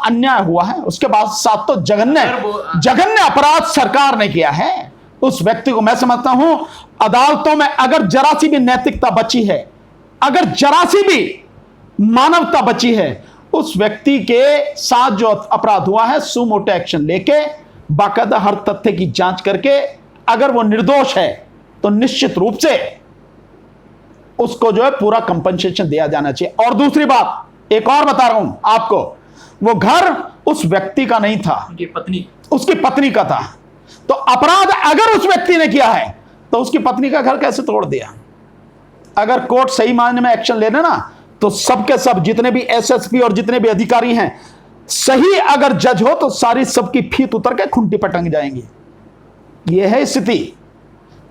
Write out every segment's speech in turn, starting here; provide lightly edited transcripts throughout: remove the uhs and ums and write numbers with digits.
अन्याय हुआ है, उसके बाद साथ तो जघन्य अपराध सरकार ने किया है। उस व्यक्ति को मैं समझता हूं अदालतों में अगर जरा सी भी नैतिकता बची है, अगर जरा सी भी मानवता बची है, उस व्यक्ति के साथ जो अपराध हुआ है सू मोटो एक्शन लेके बाकायदा हर तथ्य की जांच करके अगर वो निर्दोष है तो निश्चित रूप से उसको जो है पूरा कंपनसेशन दिया जाना चाहिए। और दूसरी बात एक और बता रहा हूं आपको, वो घर उस व्यक्ति का नहीं था, उसकी पत्नी का था। तो अपराध अगर उस व्यक्ति ने किया है तो उसकी पत्नी का घर कैसे तोड़ दिया? अगर कोर्ट सही मायने में एक्शन लेने ना तो सबके सब जितने भी एसएसपी और जितने भी अधिकारी हैं सही अगर जज हो तो सारी सबकी फीत उतर के खुंटी पर टंग जाएंगी। यह है स्थिति।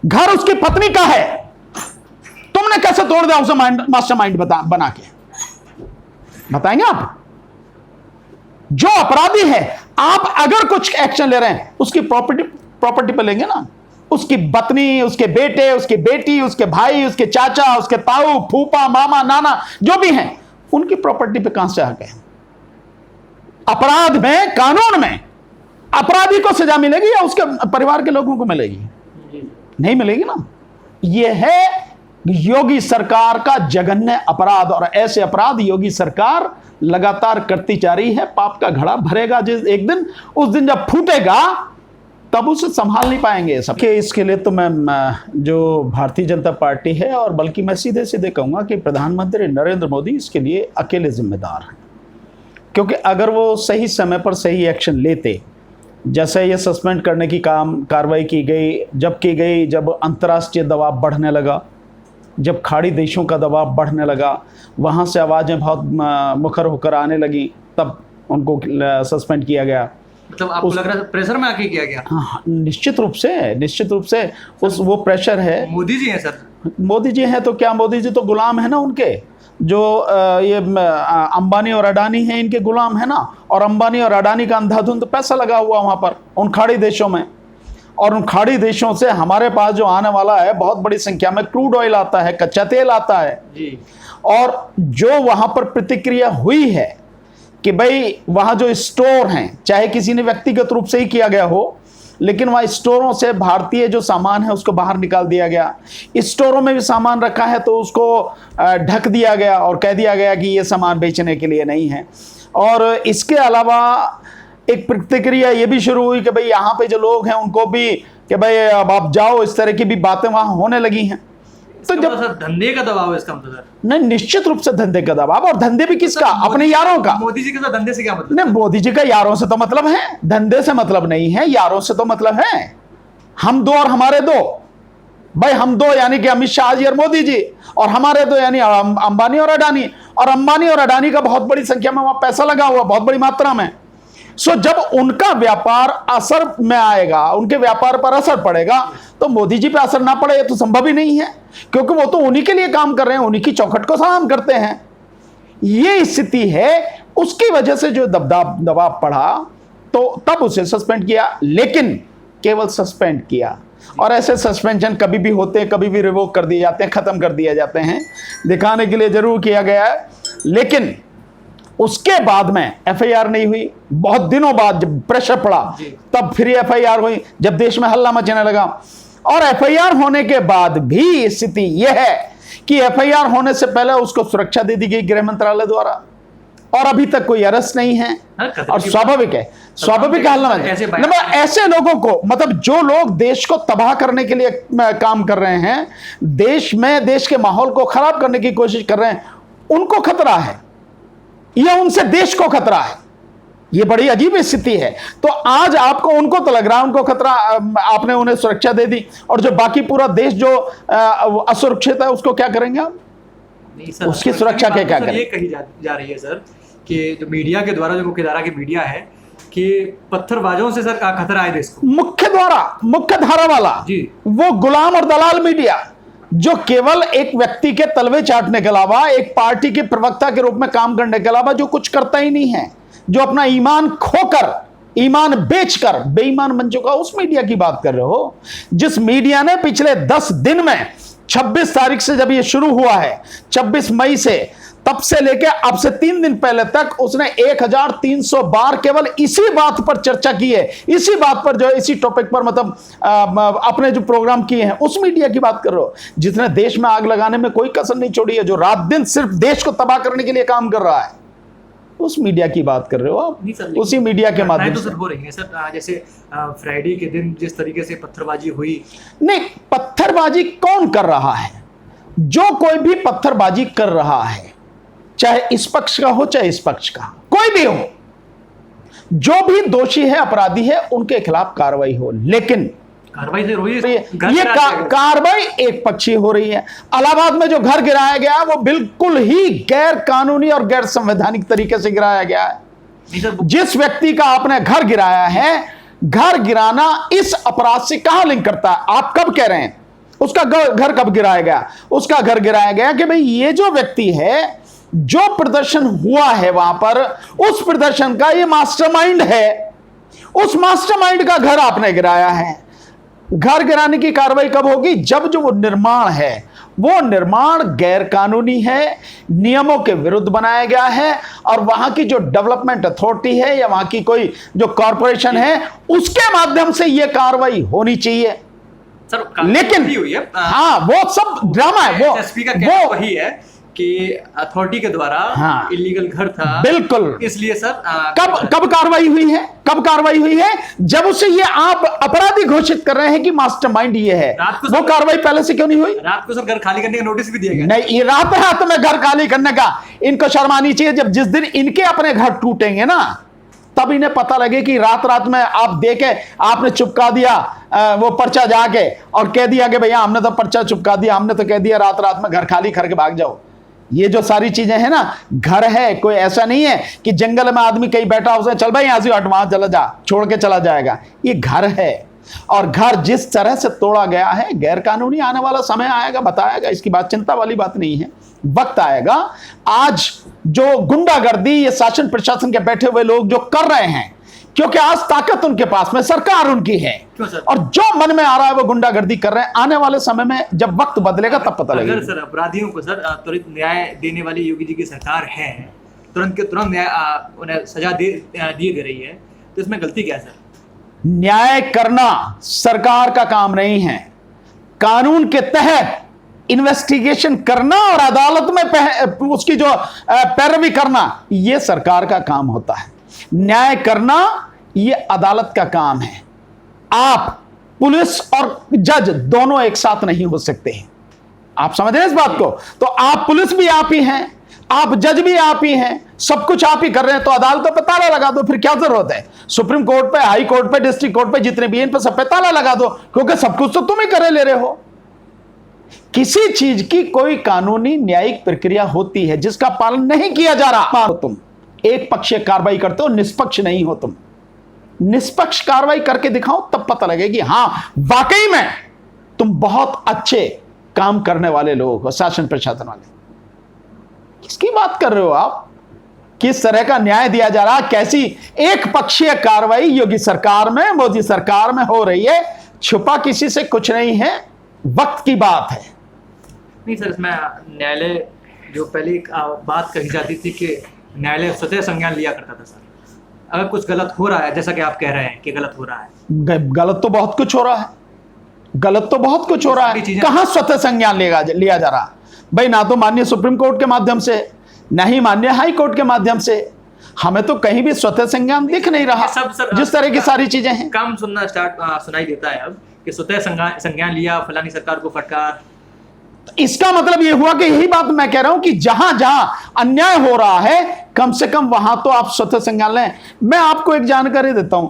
घर उसकी पत्नी का है, तुमने कैसे तोड़ दिया उसे मास्टरमाइंड बना के? बताएंगे आप? जो अपराधी है आप अगर कुछ एक्शन ले रहे हैं उसकी प्रॉपर्टी पे लेंगे ना, उसकी पत्नी, उसके बेटे, उसकी बेटी, उसके भाई, उसके चाचा, उसके ताऊ, फूफा, मामा, नाना जो भी हैं उनकी प्रॉपर्टी पे कहां से हक है? अपराध में, कानून में अपराधी को सजा मिलेगी या उसके परिवार के लोगों को मिलेगी? नहीं मिलेगी ना। यह है योगी सरकार का जघन्य अपराध, और ऐसे अपराध योगी सरकार लगातार करती जा रही है। पाप का घड़ा भरेगा जिस एक दिन, उस दिन जब फूटेगा तब उसे संभाल नहीं पाएंगे सब। इसके लिए तो मैं जो भारतीय जनता पार्टी है, और बल्कि मैं सीधे सीधे कहूंगा कि प्रधानमंत्री नरेंद्र मोदी इसके लिए अकेले जिम्मेदार हैं। क्योंकि अगर वो सही समय पर सही एक्शन लेते, जैसे ये सस्पेंड करने की कार्रवाई की गई, जब अंतर्राष्ट्रीय दबाव बढ़ने लगा, जब खाड़ी देशों का दबाव बढ़ने लगा, वहाँ से आवाज़ें बहुत मुखर होकर आने लगी, तब उनको सस्पेंड किया गया। मतलब आपको लग रहा है प्रेशर में आके किया गया? हाँ, निश्चित रूप से वो प्रेशर है। मोदी जी हैं सर, मोदी जी हैं तो क्या, मोदी जी तो गुलाम है ना उनके, जो ये अंबानी और अडानी हैं इनके गुलाम है ना। और अंबानी और अडानी का अंधाधुंध पैसा लगा हुआ वहाँ पर उन खाड़ी देशों में, और उन खाड़ी देशों से हमारे पास जो आने वाला है बहुत बड़ी संख्या में क्रूड ऑयल आता है, कच्चा तेल आता है जी। और जो वहाँ पर प्रतिक्रिया हुई है कि भाई वहाँ जो स्टोर हैं, चाहे किसी ने व्यक्तिगत रूप से ही किया गया हो, लेकिन वहाँ स्टोरों से भारतीय जो सामान है उसको बाहर निकाल दिया गया। स्टोरों में भी सामान रखा है तो उसको ढक दिया गया और कह दिया गया कि ये सामान बेचने के लिए नहीं है। और इसके अलावा एक प्रतिक्रिया ये भी शुरू हुई कि भाई यहाँ पे जो लोग हैं उनको भी कि भाई अब आप जाओ, इस तरह की भी बातें वहाँ होने लगी हैं। तो जब धंधे का दबाव है इसका मतलब? नहीं, निश्चित रूप से धंधे का दबाव। और धंधे भी किसका? अपने यारों का। मोदी जी के साथ धंधे से क्या मतलब? नहीं, मोदी जी का यारों से तो मतलब है, धंधे से मतलब नहीं है, यारों से तो मतलब है। हम दो और हमारे दो, भाई हम दो यानी कि अमित शाह जी और मोदी जी, और हमारे दो यानी अंबानी और अडानी। और अंबानी और अडानी का बहुत बड़ी संख्या में वहां पैसा लगा हुआ, बहुत बड़ी मात्रा में। सो जब उनका व्यापार असर में आएगा, उनके व्यापार पर असर पड़ेगा, तो मोदी जी पे असर ना पड़े ये तो संभव ही नहीं है, क्योंकि वो तो उन्हीं के लिए काम कर रहे हैं, उन्हीं की चौखट को सलाम करते हैं। ये स्थिति है, उसकी वजह से जो दबाव पड़ा तो तब उसे सस्पेंड किया, लेकिन केवल सस्पेंड किया। और ऐसे सस्पेंशन कभी भी होते हैं, कभी भी रिवोक कर दिए जाते हैं, खत्म कर दिए जाते हैं, दिखाने के लिए जरूर किया गया है। लेकिन उसके बाद में एफआईआर नहीं हुई। बहुत दिनों बाद जब प्रेशर पड़ा तब फिर एफआईआर हुई, जब देश में हल्ला मचने लगा। और एफआईआर होने के बाद भी स्थिति यह है कि एफआईआर होने से पहले उसको सुरक्षा दे दी गई गृह मंत्रालय द्वारा, और अभी तक कोई अरेस्ट नहीं है। और स्वाभाविक है हल्ला मचा। ऐसे लोगों को, मतलब जो लोग देश को तबाह करने के लिए काम कर रहे हैं, देश के माहौल को खराब करने की कोशिश कर रहे हैं, उनको खतरा है या उनसे देश को खतरा है। ये बड़ी अजीब स्थिति है। तो आज आपको उनको तो लग रहा है उनको खतरा, आपने उन्हें सुरक्षा दे दी, और जो बाकी पूरा देश जो असुरक्षित है उसको क्या करेंगे आप? सर, उसकी सुरक्षा क्या करें? ये कही जा रही है सर कि जो मीडिया के द्वारा, जो मुख्यधारा की मीडिया है, कि पत्थरबाजों से सर का खतरा है देश को। मुख्य धारा वाला जी, वो गुलाम और दलाल मीडिया जो केवल एक व्यक्ति के तलवे चाटने के अलावा, एक पार्टी के प्रवक्ता के रूप में काम करने के अलावा जो कुछ करता ही नहीं है, जो अपना ईमान खोकर, ईमान बेचकर बेईमान बन चुका, उस मीडिया की बात कर रहे हो। जिस मीडिया ने पिछले 10 दिन में 26 तारीख से जब ये शुरू हुआ है, 26 मई से, तब तब से लेके अब से 3 दिन पहले तक उसने 1300 बार केवल इसी बात पर चर्चा की है, इसी बात पर जो है, इसी टॉपिक पर मतलब अपने जो प्रोग्राम किए हैं। उस मीडिया की बात कर रहे हो जिसने देश में आग लगाने में कोई कसर नहीं छोड़ी है, जो रात दिन सिर्फ देश को तबाह करने के लिए काम कर रहा है, उस मीडिया की बात कर रहे हो आप। उसी मीडिया के माध्यम से हो रही है सर। जैसे फ्राइडे के दिन जिस तरीके से पत्थरबाजी हुई, नहीं, पत्थरबाजी कौन कर रहा है? जो कोई भी पत्थरबाजी कर रहा है, चाहे इस पक्ष का हो चाहे इस पक्ष का, कोई भी हो, जो भी दोषी है, अपराधी है, उनके खिलाफ कार्रवाई हो। लेकिन कार्रवाई से हुई ये कार्रवाई एक पक्षीय हो रही है। इलाहाबाद में जो घर गिराया गया वो बिल्कुल ही गैर कानूनी और गैर संवैधानिक तरीके से गिराया गया है। जिस व्यक्ति का आपने घर गिराया है, घर गिराना इस अपराध से कहां लिंक करता है? आप कब कह रहे हैं उसका घर कब गिराया गया? उसका घर गिराया गया कि भाई ये जो व्यक्ति है, जो प्रदर्शन हुआ है वहां पर, उस प्रदर्शन का ये मास्टरमाइंड है, उस मास्टरमाइंड का घर आपने गिराया है। घर गिराने की कार्रवाई कब होगी? जब जो वो निर्माण है, वो निर्माण गैर कानूनी है, नियमों के विरुद्ध बनाया गया है, और वहां की जो डेवलपमेंट अथॉरिटी है या वहां की कोई जो कॉरपोरेशन है, उसके माध्यम से यह कार्रवाई होनी चाहिए। सर, लेकिन हुई है, हाँ, वो सब ड्रामा है। वो एसपी का कहना वही है कि अथॉरिटी के द्वारा हाँ, इलीगल घर था, बिल्कुल। इसलिए सर कब कार्रवाई हुई है? कब कार्रवाई हुई है? जब उसे ये आप अपराधी घोषित कर रहे हैं कि मास्टरमाइंड ये है, वो कार्रवाई पहले से क्यों नहीं हुई? रात को सर घर खाली करने का नोटिस भी दिया गया। नहीं, ये रात में घर खाली करने का इनको शर्म आनी चाहिए। जब जिस दिन इनके अपने घर टूटेंगे ना, तब इन्हें पता लगे कि रात में आप देखे, आपने चुपका दिया वो पर्चा जाके और कह दिया कि भैया हमने तो पर्चा चुपका दिया, हमने तो कह दिया रात में घर खाली करके भाग जाओ। ये जो सारी चीजें हैं ना, घर है, कोई ऐसा नहीं है कि जंगल में आदमी कहीं बैठा उसे चल भाई यहां से हट, वहां चला जा, छोड़ के चला जाएगा। ये घर है, और घर जिस तरह से तोड़ा गया है गैर कानूनी, आने वाला समय आएगा, बताएगा, इसकी बात चिंता वाली बात नहीं है। वक्त आएगा। आज जो गुंडागर्दी ये शासन प्रशासन के बैठे हुए लोग जो कर रहे हैं, क्योंकि आज ताकत उनके पास में, सरकार उनकी है, और जो मन में आ रहा है वो गुंडागर्दी कर रहे हैं। आने वाले समय में जब वक्त बदलेगा तब पता लगेगा। अगर सर अपराधियों को सर त्वरित न्याय देने वाली योगी जी की सरकार है, तुरंत के तुरंत न्याय उन्हें सजा दे रही है, तो इसमें गलती क्या है सर? न्याय करना सरकार का काम नहीं है। कानून के तहत इन्वेस्टिगेशन करना और अदालत में उसकी जो पैरवी करना, यह सरकार का काम होता है। न्याय करना यह अदालत का काम है। आप पुलिस और जज दोनों एक साथ नहीं हो सकते हैं। आप समझ रहे हैं इस बात को? तो आप पुलिस भी आप ही हैं, आप जज भी आप ही हैं, सब कुछ आप ही कर रहे हैं, तो अदालतों पे ताला लगा दो। फिर क्या जरूरत है? सुप्रीम कोर्ट पे, हाई कोर्ट पे, डिस्ट्रिक्ट कोर्ट पे, जितने भी इन पे सब पे ताला लगा दो, क्योंकि सब कुछ तो तुम ही करे ले रहे हो। किसी चीज की कोई कानूनी न्यायिक प्रक्रिया होती है जिसका पालन नहीं किया जा रहा, तुम एक पक्षीय कार्रवाई करते हो, निष्पक्ष नहीं हो। तुम निष्पक्ष कार्रवाई करके दिखाओ, तब पता लगेगी हां वाकई में तुम बहुत अच्छे काम करने वाले लोग हो, शासन प्रशासन वाले। किसकी बात कर रहे हो आप? किस तरह का न्याय दिया जा रहा? कैसी एक पक्षीय कार्रवाई योगी सरकार में, मोदी सरकार में हो रही है। छुपा किसी से कुछ नहीं है, वक्त की बात है। नहीं सर, इसमें न्यायालय जो पहले बात कही जाती थी कि न्यायालय स्वतः संज्ञान लिया करता था सर। अगर कुछ गलत हो रहा है, जैसा कि आप कह रहे हैं कि गलत हो रहा है, गलत तो बहुत कुछ हो रहा है, गलत तो बहुत कुछ हो रहा है। कहां स्वतः संज्ञान लिया जा रहा भाई? ना तो माननीय सुप्रीम कोर्ट के माध्यम से, ना ही माननीय हाई कोर्ट के माध्यम से। हमें तो कहीं भी स्वतः संज्ञान दिख नहीं रहा। सब सर, जिस तरह की सारी चीजें हैं, कम सुनाई देता है अब कि स्वतः संज्ञान लिया, फलानी सरकार को फटकार। इसका मतलब यह हुआ कि यही बात मैं कह रहा हूं कि जहां जहां अन्याय हो रहा है, कम से कम वहां तो आप स्वतः संज्ञान लें। मैं आपको एक जानकारी देता हूं,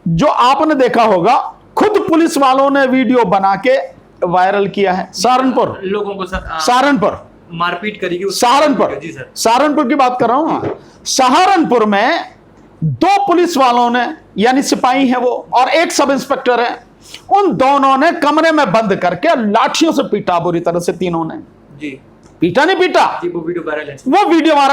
जो आपने देखा होगा, खुद पुलिस वालों ने वीडियो बना के वायरल किया है। सहारनपुर, लोगों को सहारनपुर मारपीट करेगी, सहारनपुर जी सर, सहारनपुर की बात कर रहा हूं। सहारनपुर में 2 पुलिस वालों ने, यानी सिपाही हैं वो और एक सब इंस्पेक्टर है, उन दोनों ने कमरे में बंद करके लाठियों से पीटा बुरी तरह से। तीनों ने जी पीटा नहीं पीटा जी, वो वीडियो वायरल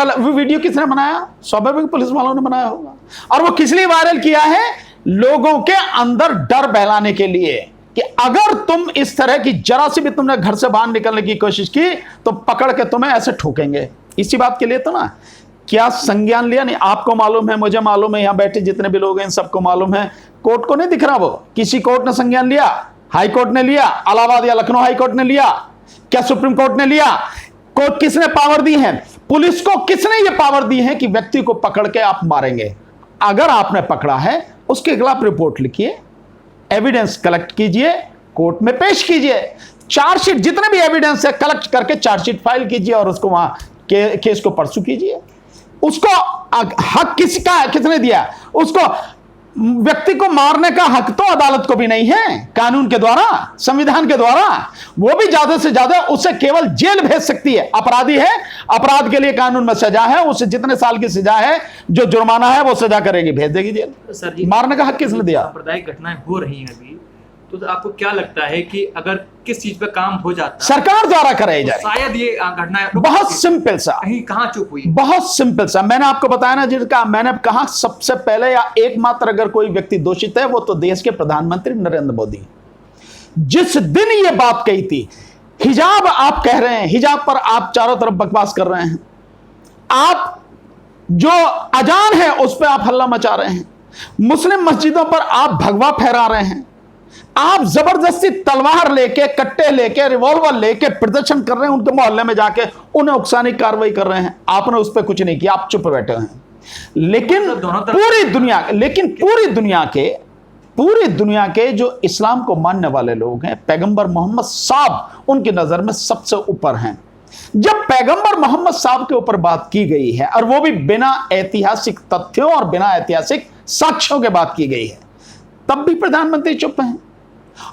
है। वो वीडियो किसने बनाया? स्वाभाविक पुलिस वालों ने बनाया होगा। और वो किस लिए वायरल किया है? लोगों के अंदर डर बहलाने के लिए कि अगर तुम इस तरह की जरा सी भी तुमने घर से बाहर निकलने की कोशिश की तो पकड़ के तुम्हें ऐसे ठोकेंगे। इसी बात के लिए तो ना, क्या संज्ञान लिया नहीं? आपको मालूम है, मुझे मालूम है, यहां बैठे जितने भी लोग हैं इन सबको मालूम है, कोर्ट को नहीं दिख रहा वो किसी कोर्ट ने संज्ञान लिया? हाई कोर्ट ने लिया, इलाहाबाद या लखनऊ हाई कोर्ट ने लिया, क्या सुप्रीम कोर्ट ने लिया? कोर्ट किसने पावर दी है? पुलिस को किसने ये पावर दी है कि व्यक्ति को पकड़ के आप मारेंगे? अगर आपने पकड़ा है उसके खिलाफ रिपोर्ट लिखिए, एविडेंस कलेक्ट कीजिए, कोर्ट में पेश कीजिए, चार्जशीट जितने भी एविडेंस है कलेक्ट करके चार्जशीट फाइल कीजिए और उसको वहां केस को परसू कीजिए। उसको हक किसने दिया? उसको व्यक्ति को मारने का हक तो अदालत को भी नहीं है, कानून के द्वारा, संविधान के द्वारा। वो भी ज्यादा से ज्यादा उसे केवल जेल भेज सकती है। अपराधी है, अपराध के लिए कानून में सजा है, उसे जितने साल की सजा है, जो जुर्माना है वो सजा करेगी, भेज देगी जेल। सर जी, मारने का हक किसने दिया? सांप्रदायिक घटनाएं हो रही हैं अभी, तो आपको क्या लगता है कि अगर किस चीज पे काम हो जाता है सरकार द्वारा कराई तो जाए? शायद ये घटनाएं बहुत सिंपल सा, कहीं कहां चुप हुई? बहुत सिंपल सा। मैंने आपको बताया ना, जिनका मैंने कहा सबसे पहले या एकमात्र अगर कोई व्यक्ति दोषित है वो तो देश के प्रधानमंत्री नरेंद्र मोदी। जिस दिन ये बात कही थी, हिजाब आप कह रहे हैं, हिजाब पर आप चारों तरफ बकवास कर रहे हैं, आप जो अजान है उस पर आप हल्ला मचा रहे हैं, मुस्लिम मस्जिदों पर आप भगवा फहरा रहे हैं, आप जबरदस्ती तलवार लेके, कट्टे लेके, रिवॉल्वर लेके प्रदर्शन कर रहे हैं, उनके मोहल्ले में जाके उन्हें उकसाने की कार्रवाई कर रहे हैं। आपने उस पर कुछ नहीं किया, आप चुप बैठे हैं। लेकिन पूरी दुनिया के जो इस्लाम को मानने वाले लोग हैं, पैगंबर मोहम्मद साहब उनकी नजर में सबसे ऊपर हैं। जब पैगंबर मोहम्मद साहब के ऊपर बात की गई है और वो भी बिना ऐतिहासिक तथ्यों और बिना ऐतिहासिक साक्ष्यों के बात की गई है, तब भी प्रधानमंत्री चुप हैं।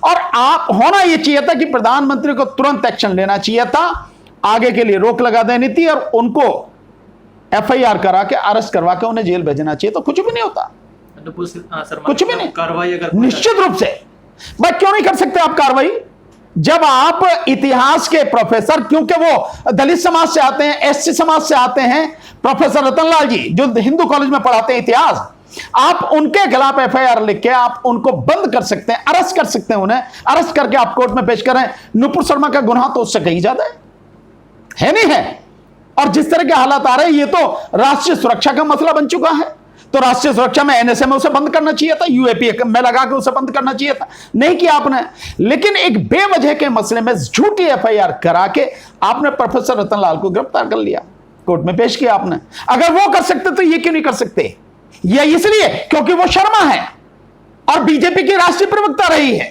और आप होना यह चाहिए था कि प्रधानमंत्री को तुरंत एक्शन लेना चाहिए था, आगे के लिए रोक लगा देनी थी और उनको एफआईआर करा के अरेस्ट करवा के उन्हें जेल भेजना चाहिए, तो कुछ भी नहीं होता, कुछ भी नहीं। कार्रवाई अगर निश्चित रूप से भाई क्यों नहीं कर सकते आप कार्रवाई? जब आप इतिहास के प्रोफेसर, क्योंकि वो दलित समाज से आते हैं, एससी समाज से आते हैं, प्रोफेसर रतनलाल जी जो हिंदू कॉलेज में पढ़ाते हैं इतिहास, आप उनके खिलाफ एफआईआर लिख के आप उनको बंद कर सकते हैं, अरेस्ट कर सकते हैं, उन्हें अरेस्ट करके आप कोर्ट में पेश करें। नुपुर शर्मा का गुनाह तो उससे कहीं ज्यादा है नहीं है? और जिस तरह के हालात आ रहे हैं, ये तो राष्ट्रीय सुरक्षा का मसला बन चुका है। तो राष्ट्रीय सुरक्षा में एनएसए में उसे बंद करना चाहिए था, यूएपीए में लगा के उसे बंद करना चाहिए था, नहीं किया आपने। लेकिन एक बेवजह के मसले में झूठी एफआईआर करा के आपने प्रोफेसर रतनलाल को गिरफ्तार कर लिया, कोर्ट में पेश किया आपने। अगर वो कर सकते तो ये क्यों नहीं कर सकते? ये इसलिए क्योंकि वो शर्मा है और बीजेपी की राष्ट्रीय प्रवक्ता रही है,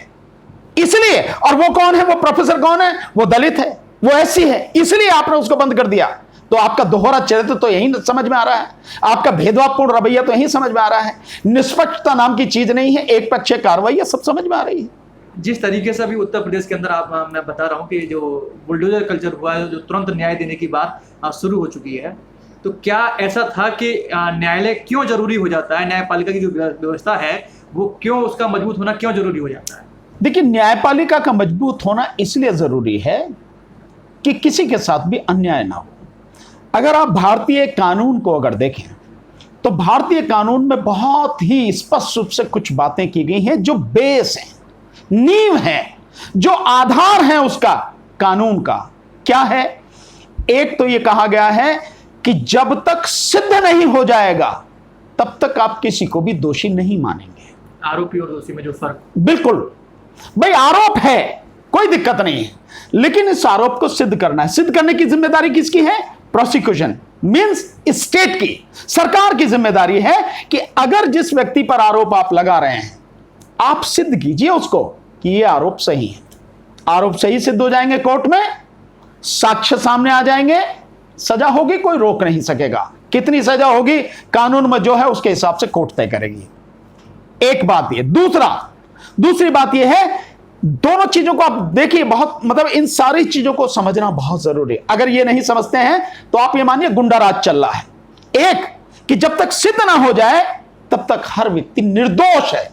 इसलिए। और वो कौन है? वो प्रोफेसर कौन है? वो दलित है, वो एससी है, इसलिए आपने उसको बंद कर दिया। तो आपका दोहरा चरित्र तो यही समझ में आ रहा है, आपका भेदभावपूर्ण रवैया तो यही समझ में आ रहा है। निष्पक्षता नाम की चीज नहीं है, एक पक्षीय कार्रवाई है, सब समझ में आ रही है। जिस तरीके से अभी उत्तर प्रदेश के अंदर मैं बता रहा हूँ कि जो बुलडोजर कल्चर हुआ है, जो तुरंत न्याय देने की बात शुरू हो चुकी है, तो क्या ऐसा था कि न्यायालय क्यों जरूरी हो जाता है? न्यायपालिका की जो व्यवस्था है वो क्यों, उसका मजबूत होना क्यों जरूरी हो जाता है? देखिए, न्यायपालिका का मजबूत होना इसलिए जरूरी है कि किसी के साथ भी अन्याय ना हो। अगर आप भारतीय कानून को अगर देखें तो भारतीय कानून में बहुत ही स्पष्ट रूप से कुछ बातें की गई हैं जो बेस है, नींव है, जो आधार है उसका, कानून का। क्या है? एक तो यह कहा गया है कि जब तक सिद्ध नहीं हो जाएगा तब तक आप किसी को भी दोषी नहीं मानेंगे। आरोपी और दोषी में जो फर्क, बिल्कुल भाई, आरोप है, कोई दिक्कत नहीं है, लेकिन इस आरोप को सिद्ध करना है। सिद्ध करने की जिम्मेदारी किसकी है? प्रोसिक्यूशन मींस स्टेट की, सरकार की जिम्मेदारी है कि अगर जिस व्यक्ति पर आरोप आप लगा रहे हैं, आप सिद्ध कीजिए उसको कि यह आरोप सही है। आरोप सही सिद्ध हो जाएंगे, कोर्ट में साक्ष्य सामने आ जाएंगे, सजा होगी, कोई रोक नहीं सकेगा। कितनी सजा होगी कानून में जो है उसके हिसाब से कोर्ट तय करेगी। एक बात ये। दूसरी बात यह है, दोनों चीजों को आप देखिए, बहुत मतलब इन सारी चीजों को समझना बहुत जरूरी है। अगर ये नहीं समझते हैं तो आप ये मानिए गुंडा राज चल रहा है। एक कि जब तक सिद्ध ना हो जाए तब तक हर व्यक्ति निर्दोष है।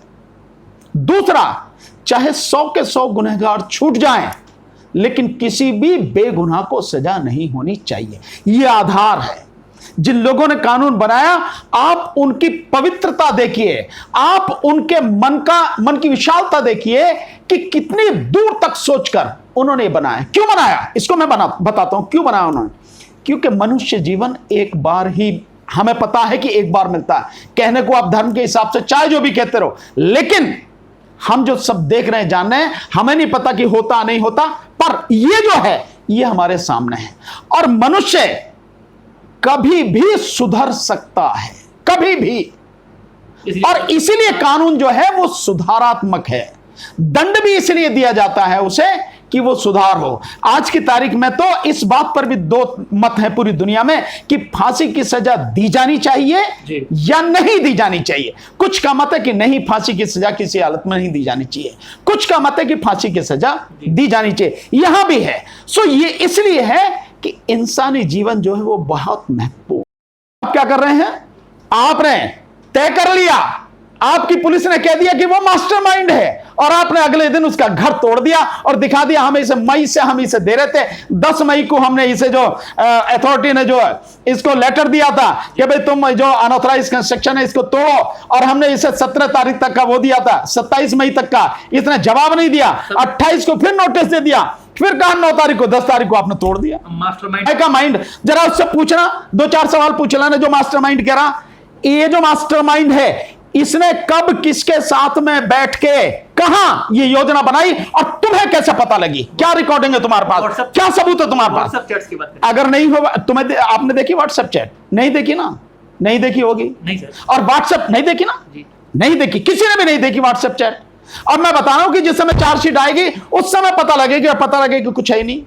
दूसरा, चाहे 100 के 100 गुनहगार छूट जाएं, लेकिन किसी भी बेगुनाह को सजा नहीं होनी चाहिए। यह आधार है। जिन लोगों ने कानून बनाया, आप उनकी पवित्रता देखिए, आप उनके मन की विशालता देखिए कि कितनी दूर तक सोचकर उन्होंने बनाया। क्यों बनाया? इसको मैं बताता हूं क्यों बनाया उन्होंने। क्योंकि मनुष्य जीवन एक बार ही, हमें पता है कि एक बार मिलता है। कहने को आप धर्म के हिसाब से चाहे जो भी कहते रहो, लेकिन हम जो सब देख रहे हैं, जान रहे हैं, हमें नहीं पता कि होता नहीं होता, पर ये जो है ये हमारे सामने है। और मनुष्य कभी भी सुधर सकता है, कभी भी। और इसीलिए कानून जो है वो सुधारात्मक है। दंड भी इसलिए दिया जाता है उसे कि वो सुधार हो। आज की तारीख में तो इस बात पर भी दो मत हैं पूरी दुनिया में कि फांसी की सजा दी जानी चाहिए या नहीं दी जानी चाहिए। कुछ का मत है कि नहीं, फांसी की सजा किसी हालत में नहीं दी जानी चाहिए। कुछ का मत है कि फांसी की सजा दी जानी चाहिए। यहां भी है। सो ये इसलिए है कि इंसानी जीवन जो है वो बहुत महत्वपूर्ण। आप क्या कर रहे हैं? आपने तय कर लिया, आपकी पुलिस ने कह दिया कि वो मास्टरमाइंड है, और आपने अगले दिन उसका घर तोड़ दिया और दिखा दिया हमें इसे मई से हम इसे दे रहे थे। 10 मई को हमने इसे जो अथॉरिटी ने जो इसको लेटर दिया था कि भाई तुम जो अनऑथराइज कंस्ट्रक्शन है इसको तोड़ो, और हमने इसे 17 तारीख तक का वो दिया था, 27 मई तक का। इसने जवाब नहीं दिया। 28 को फिर नोटिस दे दिया, फिर कहा 9 तारीख को, 10 तारीख को आपने तोड़ दिया। मास्टरमाइंड का माइंड, जरा उससे पूछना, 2-4 सवाल पूछ लेना जो मास्टरमाइंड कह रहा। ये जो मास्टरमाइंड है इसने कब किसके साथ में बैठ के कहां ये योजना बनाई, और तुम्हें कैसे पता लगी? क्या रिकॉर्डिंग है तुम्हारे पास? क्या सबूत है तुम्हारे पास? व्हाट्सएप चैट्स की बात अगर नहीं होगा, तुम्हें आपने देखी व्हाट्सएप चैट? नहीं देखी ना? नहीं देखी होगी। नहीं सर। और व्हाट्सएप नहीं देखी ना? नहीं देखी, किसी ने भी नहीं देखी व्हाट्सएप चैट। और मैं बता रहा हूं कि जिस समय चार्जशीट आएगी उस समय पता लगेगा कि कुछ है ही नहीं।